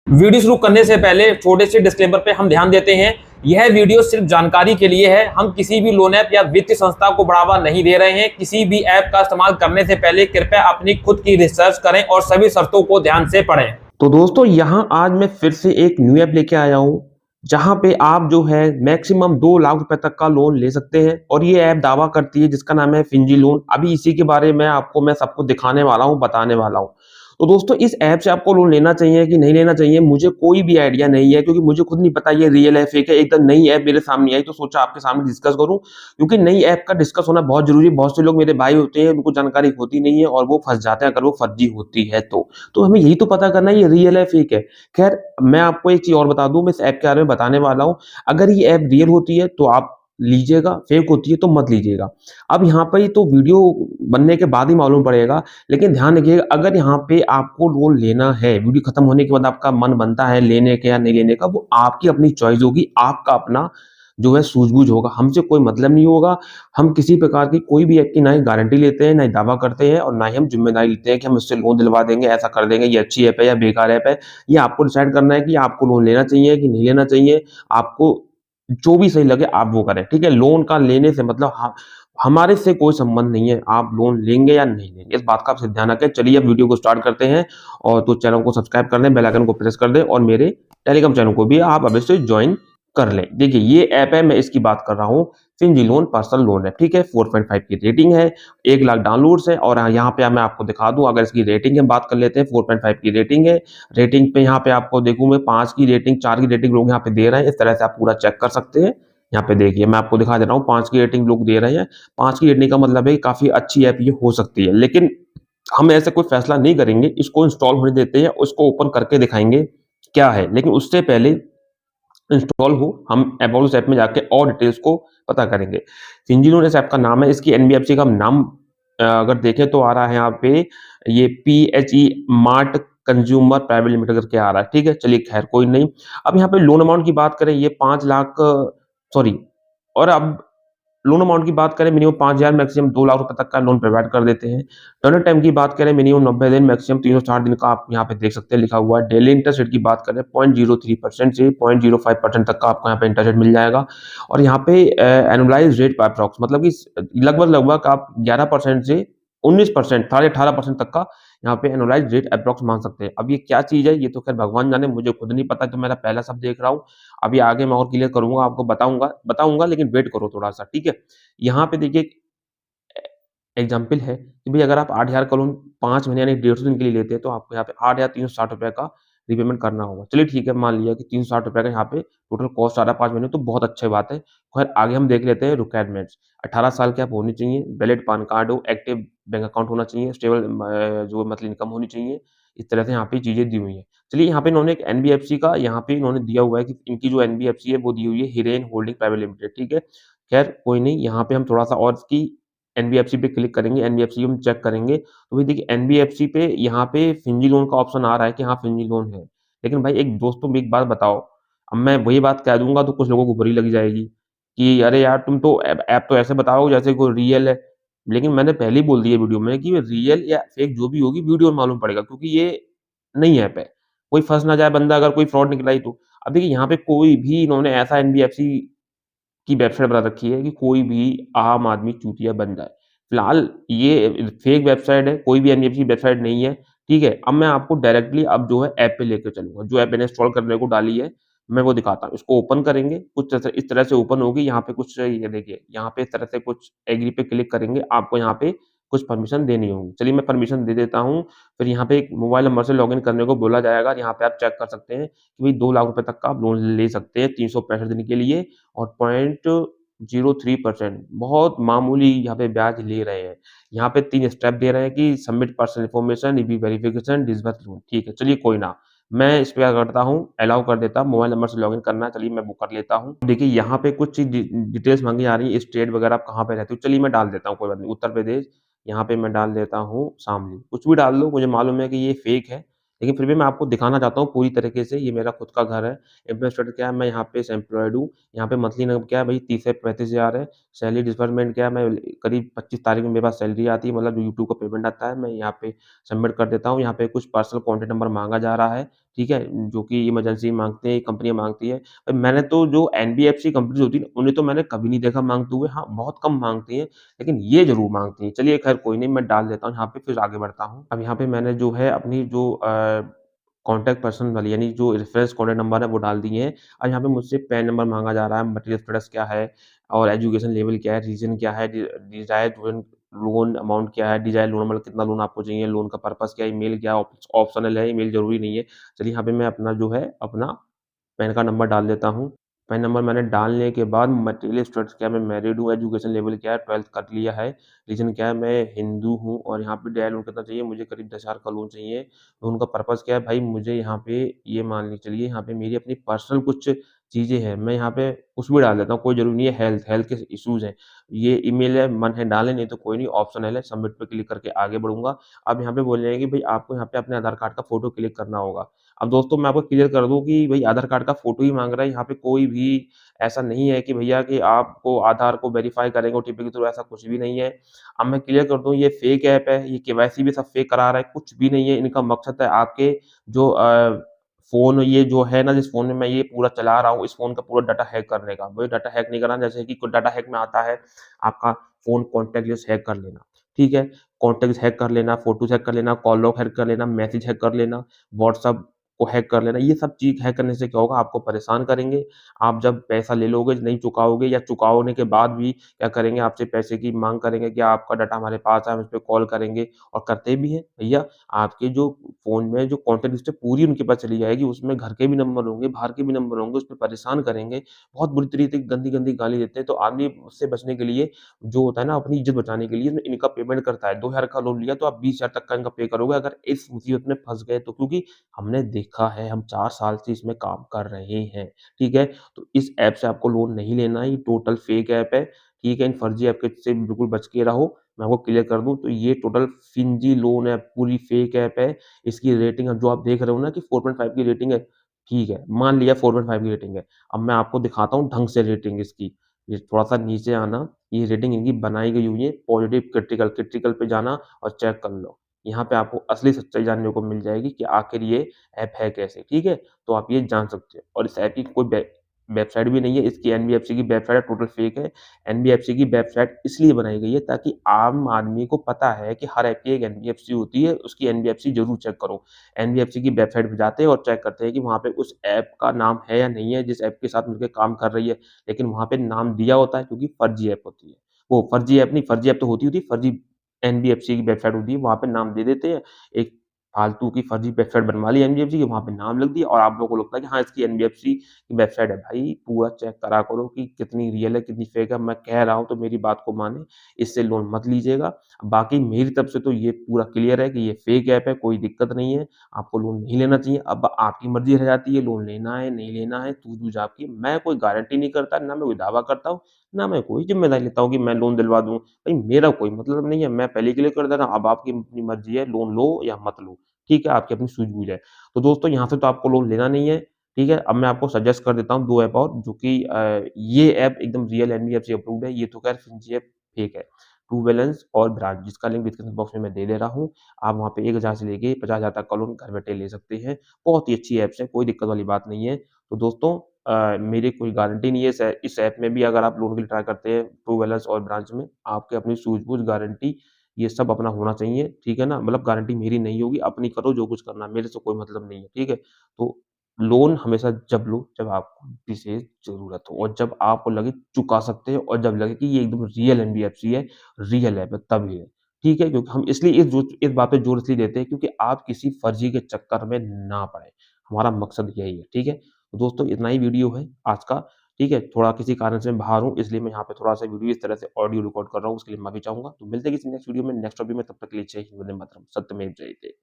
Video शुरू करने से पहले छोटे से डिस्क्लेमर पे हम ध्यान देते हैं। यह वीडियो सिर्फ जानकारी के लिए है। हम किसी भी लोन ऐप या वित्तीय संस्था को बढ़ावा नहीं दे रहे हैं। किसी भी ऐप का इस्तेमाल करने से पहले कृपया अपनी खुद की रिसर्च करें और सभी शर्तों को ध्यान से पढ़ें। तो दोस्तों यहाँ आज मैं फिर से एक न्यू ऐप लेके आया हूँ जहाँ पे आप जो है मैक्सिमम 2 लाख रुपए तक का लोन ले सकते हैं और ये ऐप दावा करती है जिसका नाम है फिंजी लोन। अभी इसी के बारे में मैं सबको दिखाने वाला हूँ, बताने वाला हूँ। तो दोस्तों इस ऐप से आपको लोन लेना चाहिए कि नहीं लेना चाहिए मुझे कोई भी आइडिया नहीं है, क्योंकि मुझे खुद नहीं पता ये रियल है फेक है। एकदम नई ऐप मेरे सामने आई तो सोचा आपके सामने डिस्कस करूं, क्योंकि नई ऐप का डिस्कस होना बहुत जरूरी है। बहुत से लोग मेरे भाई होते हैं, उनको जानकारी होती नहीं है और वो फंस जाते हैं अगर वो फर्जी होती है तो हमें यही तो पता करना है ये रियल है फेक है। खैर मैं आपको एक चीज और बता दूं, मैं इस ऐप के बारे में बताने वाला हूं। अगर ये ऐप रियल होती है तो आप लीजिएगा, फेक होती है तो मत लीजिएगा। अब यहाँ पर ही तो वीडियो बनने के बाद ही मालूम पड़ेगा, लेकिन ध्यान रखिएगा अगर यहाँ पे आपको लोन लेना है, वीडियो खत्म होने के बाद आपका मन बनता है लेने का या नहीं लेने का, वो आपकी अपनी चॉइस होगी, आपका अपना जो है सूझबूझ होगा, हमसे कोई मतलब नहीं होगा। हम किसी प्रकार की कोई भी ऐप की ना ही गारंटी लेते हैं, ना ही दावा करते हैं और ना ही हम जिम्मेदारी लेते हैं कि हम इससे लोन दिलवा देंगे, ऐसा कर देंगे, ये अच्छी ऐप है या बेकार ऐप है। ये आपको डिसाइड करना है कि आपको लोन लेना चाहिए कि नहीं लेना चाहिए। आपको जो भी सही लगे आप वो करें, ठीक है। लोन का लेने से मतलब हमारे से कोई संबंध नहीं है, आप लोन लेंगे या नहीं लेंगे, इस बात का आप ध्यान रखें। चलिए अब वीडियो को स्टार्ट करते हैं। और तो चैनल को सब्सक्राइब कर दें, बेल आइकन को प्रेस कर दें और मेरे टेलीग्राम चैनल को भी आप अभी से ज्वाइन कर लें। देखिए ये ऐप है, मैं इसकी बात कर रहा हूँ, फिंजी लोन पर्सनल लोन है, ठीक है। 4.5 की रेटिंग है, 1 लाख डाउनलोड्स है और यहाँ पे मैं आपको दिखा दूं, अगर इसकी रेटिंग हम बात कर लेते हैं, 4.5 की रेटिंग है। रेटिंग पे यहाँ पे आपको देखूं मैं 5 की रेटिंग, 4 की रेटिंग लोग यहाँ पे दे रहे हैं। इस तरह से आप पूरा चेक कर सकते हैं। यहाँ पे देखिए मैं आपको दिखा दे रहा हूँ, 5 की रेटिंग लोग दे रहे हैं। 5 की रेटिंग का मतलब है कि काफी अच्छी ऐप ये हो सकती है, लेकिन हम ऐसे कोई फैसला नहीं करेंगे। इसको इंस्टॉल होने देते हैं, उसको ओपन करके दिखाएंगे क्या है, लेकिन उससे पहले इंस्टॉल हो हम अबाउट उस ऐप में जाके और डिटेल्स को पता करेंगे। फिंजी लोन इस ऐप का नाम है, इसकी एनबीएफसी का नाम अगर देखें तो आ रहा है यहाँ पे, ये PHE mart consumer private limited करके आ रहा है, ठीक है। चलिए खैर कोई नहीं। अब यहाँ पे लोन अमाउंट की बात करें, ये 5 लाख, सॉरी, और अब लोन अमाउंट की बात करें मिनिमम 5,000, मैक्सिमम 2 लाख रुपए तक का लोन प्रोवाइड कर देते हैं। टर्न टाइम की बात करें मिनिमम 90 दिन, मैक्सिमम 360 दिन का, आप यहाँ पे देख सकते हैं लिखा हुआ है। डेली इंटरेस्ट रेट की बात करें 0.03% से 0.05% तक का आपको यहाँ पे इंटरेस्ट रेट मिल जाएगा। और यहाँ पे एनुअलाइज रेट अप्रॉक्स मतलब कि लगभग लगभग आप 11% से 19%, 18% तक का यहाँ पे एनुअलाइज रेट अप्रॉक्स मान सकते हैं। अब ये क्या चीज है ये तो खैर भगवान जाने, मुझे खुद नहीं पता, तो मेरा पहला सब देख रहा हूँ। अभी आगे मैं और क्लियर करूंगा, आपको बताऊंगा बताऊंगा, लेकिन वेट करो थोड़ा सा, ठीक है। यहाँ पे देखिए एग्जाम्पल है कि भाई अगर आप 8,000 का लोन 5 महीने यानी 150 दिन के लिए लेते हैं तो आपको यहाँ पे 8,360 रुपए का रिपेमेंट करना होगा। चलिए ठीक है, मान लिया कि 360 रुपए का यहाँ पे टोटल कॉस्ट आ रहा है 5 महीने, तो बहुत अच्छी बात है। खैर आगे हम देख लेते हैं रिक्वायरमेंट्स। 18 साल के आप होनी चाहिए, वैलिड पान कार्ड हो, एक्टिव बैंक अकाउंट होना चाहिए, स्टेबल जो मंथली इनकम होनी चाहिए। इस तरह से यहाँ पे चीजें दी हुई है। चलिए यहाँ पे इन्होंने एक एनबीएफसी का यहाँ पे इन्होंने दिया हुआ है कि इनकी जो एनबीएफसी है वो दी हुई है हिरेन होल्डिंग प्राइवेट लिमिटेड, ठीक है। खैर कोई नहीं, यहाँ पे हम थोड़ा सा और इसकी एनबीएफसी पे क्लिक करेंगे, एनबीएफसी हम चेक करेंगे तो भाई देखिए एनबीएफसी पे यहाँ पे फिंजी लोन का ऑप्शन आ रहा है कि हाँ फिंजी लोन है। लेकिन भाई एक दोस्तों एक बात बताओ, अब मैं वही बात कह दूंगा तो कुछ लोगों को बुरी लग जाएगी कि अरे यार तुम तो ऐप तो ऐसे बताओ जैसे कोई रियल है। लेकिन मैंने पहले ही बोल दिया वीडियो में कि रियल या फेक जो भी होगी वीडियो में मालूम पड़ेगा, क्योंकि ये नई ऐप है। कोई फंस ना जाए बंदा, अगर कोई फ्रॉड निकला ही तो। अब देखिए यहाँ पे कोई भी इन्होंने ऐसा एनबीएफसी की वेबसाइट बना रखी है कि कोई भी आम आदमी चूतिया बन जाए। फिलहाल ये फेक वेबसाइट है, कोई भी एनबीएफसी वेबसाइट नहीं है, ठीक है। अब मैं आपको डायरेक्टली अब जो है ऐप पे लेके चलूँगा, जो ऐप मैंने इंस्टॉल करने को डाली है, मैं वो दिखाता हूँ। इसको ओपन करेंगे, कुछ ऐसे इस तरह से ओपन होगी। यहाँ पे कुछ ये देखिए, यहाँ पे इस तरह से कुछ एग्री पे क्लिक करेंगे, आपको यहाँ पे कुछ परमिशन देनी होगी। चलिए मैं परमिशन दे देता हूँ। फिर यहाँ पे एक मोबाइल नंबर से लॉगिन करने को बोला जाएगा। यहाँ पे आप चेक कर सकते हैं कि भाई 2 लाख रुपए तक का आप लोन ले सकते हैं 365 दिन के लिए और 0.03% बहुत मामूली यहाँ पे ब्याज ले रहे हैं। यहाँ पे 3 स्टेप दे रहे हैं कि submit personal information, EB verification, disburse loan, ठीक है। चलिए कोई ना, मैं इस पे क्या करता हूँ, अलाउ कर देता हूँ। मोबाइल नंबर से लॉगिन करना है, चलिए मैं वो कर लेता हूँ। देखिए यहाँ पे कुछ चीज़ डिटेल्स माँगी जा रही है, स्टेट वगैरह आप कहाँ पे रहते हो, चलिए मैं डाल देता हूँ, कोई बात नहीं। उत्तर प्रदेश, यहाँ पे मैं डाल देता हूँ शामली। कुछ भी डाल दो, मुझे मालूम है कि ये फेक है, लेकिन फिर भी मैं आपको दिखाना चाहता हूँ पूरी तरीके से। ये मेरा खुद का घर है। इन्वेस्टर क्या है, मैं यहाँ पे एम्प्लॉयड हूँ। यहाँ पे मंथली इनकम क्या है भाई, 30 से 35 हज़ार है। सैलरी डिसबर्समेंट क्या है, मैं करीब 25 तारीख में मेरे पास सैलरी आती है, मतलब यूट्यूब का पेमेंट आता है, मैं यहाँ पे सबमिट कर देता हूँ। यहाँ पे कुछ पर्सनल कॉन्टैक्ट नंबर माँगा जा रहा है, ठीक है? जो कि इमरजेंसी माँगते हैं, कंपनियाँ माँगती हैं। मैंने तो जो एनबीएफसी कंपनीज़ होती है ना, उन्हें तो मैंने कभी नहीं देखा माँगते हुए। हाँ, बहुत कम माँगती हैं, लेकिन ये ज़रूर माँगती हैं। चलिए खैर कोई नहीं, मैं डाल देता हूँ यहाँ पे, फिर आगे बढ़ता हूँ। अब यहाँ पे मैंने जो है अपनी जो कॉन्टैक्ट पर्सन वाली यानी जो रेफ़रेंस कॉन्टैक्ट नंबर है वो डाल दिए हैं। अब यहाँ पे मुझसे पैन नंबर माँगा जा रहा है, मटेरियल स्टेटस क्या है और एजुकेशन लेवल क्या है, रीज़न क्या है, डिज़ायर्ड लोन अमाउंट क्या है, डिज़ायर्ड लोन मतलब कितना लोन आपको चाहिए, लोन का पर्पज़ क्या है, ईमेल क्या है, ऑप्शनल है, ईमेल ज़रूरी नहीं है। चलिए यहाँ पे मैं अपना जो है अपना पैन का नंबर डाल देता हूँ। पैन नंबर मैंने डालने के बाद मटेरियल स्टेटस क्या है, मैं मैरिड हूँ, एजुकेशन लेवल क्या है, 12th कर लिया है। रीज़न क्या है, मैं हिंदू हूँ और यहाँ पे डिज़ायर्ड लोन कितना चाहिए, मुझे करीब 10,000 का लोन चाहिए। लोन का पर्पज़ क्या है, भाई मुझे यहाँ पे ये मान के चलिए यहाँ पे मेरी अपनी पर्सनल कुछ चीज़ें हैं, मैं यहाँ पे कुछ भी डाल देता हूँ, कोई ज़रूरी नहीं है हेल्थ के इश्यूज़ हैं। ये ईमेल है, मन है डालें, नहीं तो कोई नहीं, ऑप्शनल है, सबमिट पे क्लिक करके आगे बढ़ूँगा। अब यहाँ पे बोल रहे हैं कि भई आपको यहाँ पे अपने आधार कार्ड का फ़ोटो क्लिक करना होगा। अब दोस्तों मैं आपको क्लियर कर दूँ कि भई आधार कार्ड का फ़ोटो ही माँग रहा है, यहाँ पे कोई भी ऐसा नहीं है कि भैया कि आपको आधार को वेरीफ़ाई करेंगे ओटीपी के थ्रू, ऐसा कुछ भी नहीं है। अब मैं क्लियर कर दूँ, ये फ़ेक ऐप है, ये केवाईसी भी सब फ़ेक करा रहा है, कुछ भी नहीं है। इनका मकसद है आपके जो फ़ोन ये जो है ना, जिस फ़ोन में मैं ये पूरा चला रहा हूँ, इस फ़ोन का पूरा डाटा हैक करने का। मुझे डाटा हैक नहीं करना, जैसे कि कुछ डाटा हैक में आता है, आपका फ़ोन कॉन्टैक्ट लिस्ट हैक कर लेना, ठीक है? कॉन्टैक्ट लिस्ट हैक कर लेना, फ़ोटोज़ हैक कर लेना, कॉल लॉग हैक कर लेना, मैसेज हैक कर लेना, व्हाट्सएप को हैक कर लेना। ये सब चीज़ हैक करने से क्या होगा, आपको परेशान करेंगे। आप जब पैसा ले लोगे, नहीं चुकाओगे या चुकाने के बाद भी क्या करेंगे, आपसे पैसे की माँग करेंगे कि आपका डाटा हमारे पास है, हम इस पे कॉल करेंगे और करते भी हैं। भैया आपके जो फ़ोन में जो कॉन्टैक्ट लिस्ट है पूरी उनके पास चली जाएगी, उसमें घर के भी नंबर होंगे, बाहर के भी नंबर होंगे, उसपे परेशान करेंगे, बहुत बुरी तरीके से गंदी-गंदी गाली देते हैं। तो आदमी उससे बचने के लिए जो होता है ना, अपनी इज़्ज़त बचाने के लिए इनका पेमेंट करता है। 2,000 का लोन लिया तो आप 20,000 तक का इनका पे करोगे अगर इस मुसीबत में फँस गए तो, क्योंकि हमने देखा है, हम 4 साल से इसमें काम कर रहे हैं, ठीक है? तो इस ऐप से आपको लोन नहीं लेना है, ये टोटल फ़ेक ऐप है, ठीक है? इन फर्जी ऐप के से बिल्कुल बच के रहो। मैं आपको क्लियर कर दूँ तो ये टोटल फ़िंजी लोन है, पूरी फ़ेक ऐप है। इसकी रेटिंग जो आप देख रहे हो ना कि 4.5 की रेटिंग है, ठीक है, मान लिया 4.5 की रेटिंग है। अब मैं आपको दिखाता हूँ ढंग से रेटिंग इसकी। ये थोड़ा-सा नीचे आना, ये रेटिंग इनकी बनाई गई हुई है, पॉज़िटिव, क्रिटिकल, क्रिटिकल पे जाना और चेक कर लो। यहाँ पे आपको असली सच्चाई जानने को मिल जाएगी कि आखिर ये ऐप है कैसे, ठीक है? तो आप ये जान सकते हो और इस ऐप की कोई वेबसाइट भी नहीं है, इसकी एनबीएफसी की वेबसाइट है, टोटल फेक है। एनबीएफसी की वेबसाइट इसलिए बनाई गई है ताकि आम आदमी को पता है कि हर ऐप की एक एनबीएफसी होती है, उसकी एनबीएफसी ज़रूर चेक करो। एनबीएफसी की वेबसाइट पे जाते हैं और चेक करते हैं कि वहाँ पे उस ऐप का नाम है या नहीं है, जिस ऐप के साथ मिलके काम कर रही है। लेकिन वहाँ पे नाम दिया होता है क्योंकि फर्जी ऐप होती है। वो फर्जी ऐप नहीं, फर्जी ऐप तो होती है, फर्जी एनबीएफसी की वेबसाइट होती है, वहाँ पे नाम दे देते हैं। एक फालतू की फर्जी वेबसाइट बनवा ली एनबीएफसी की, वहाँ पे नाम लिख दिया और आप लोगों को लगता है कि हाँ, इसकी एनबीएफसी की वेबसाइट है। भाई पूरा चेक करा करो कि कितनी रियल है, कितनी फेक है। मैं कह रहा हूँ तो मेरी बात को मानें, इससे लोन मत लीजिएगा। बाकी मेरी तरफ से तो ये पूरा क्लियर है कि ये फेक ऐप है, कोई दिक्कत नहीं है, आपको लोन नहीं लेना चाहिए। अब आपकी मर्ज़ी रह जाती है, लोन लेना है, नहीं लेना है, तूझ-बूझ आपकी। मैं कोई गारंटी नहीं करता, ना मैं कोई दावा करता हूँ, ना मैं कोई ज़िम्मेदारी लेता हूँ कि मैं लोन दिलवा दूँ। भई मेरा कोई मतलब नहीं है, मैं पहले ही क्लियर कर दे रहा हूँ, अब आपकी अपनी मर्ज़ी है, लोन लो या मत लो। ठीक है? आपकी अपनी सूझ-बूझ है। तो दोस्तों यहाँ से तो आपको लोन लेना नहीं है, ठीक है? अब मैं आपको सजेस्ट कर देता हूँ 2 ऐप और जो कि ये ऐप एकदम रियल एनबीएफसी अप्रूव्ड है, ये तो ख़ैर फ़िंजी ऐप फेक है। ट्रू बैलेंस और ब्रांच जिसका लिंक डिस्क्रिप्शन बॉक्स में मैं दे दे रहा हूँ। आप वहाँ पे 1,000 से लेके 50,000 तक का लोन घर बैठे ले सकते हैं। बहुत ही अच्छी ऐप्स है, कोई दिक्कत वाली बात नहीं है। तो दोस्तों मेरी कोई गारंटी नहीं है इस ऐप में भी अगर आप लोन के लिए ट्राई करते हैं ट्रू बैलेंस और ब्रांच में, आपकी अपनी सूझ-बूझ, गारंटी ये सब अपना होना चाहिए, ठीक है ना? मतलब गारंटी मेरी नहीं होगी, अपनी करो जो कुछ करना है, मेरे से कोई मतलब नहीं है, ठीक है? तो लोन हमेशा जब लो जब आपको विशेष ज़रूरत हो और जब आपको लगे चुका सकते हो और जब लगे कि ये एकदम रियल एनबीएफसी है, रियल ऐप है तभी है, ठीक है? क्योंकि हम इसलिए इस बात पे ज़ोर इसलिए देते हैं क्योंकि आप किसी फर्जी के चक्कर में ना पड़ें, हमारा मकसद यही है, ठीक है? तो दोस्तों इतना ही वीडियो है आज का, ठीक है? थोड़ा किसी कारण से मैं बाहर हूँ इसलिए मैं यहाँ पे थोड़ा-सा वीडियो इस तरह से ऑडियो रिकॉर्ड कर रहा हूँ, उसके लिए माफ़ी चाहूँगा। तो मिलते हैं किसी नेक्स्ट वीडियो में, नेक्स्ट टॉपिक में, तब तक के लिए जय हिंद, वंदे मातरम, सत्यमेव जयते।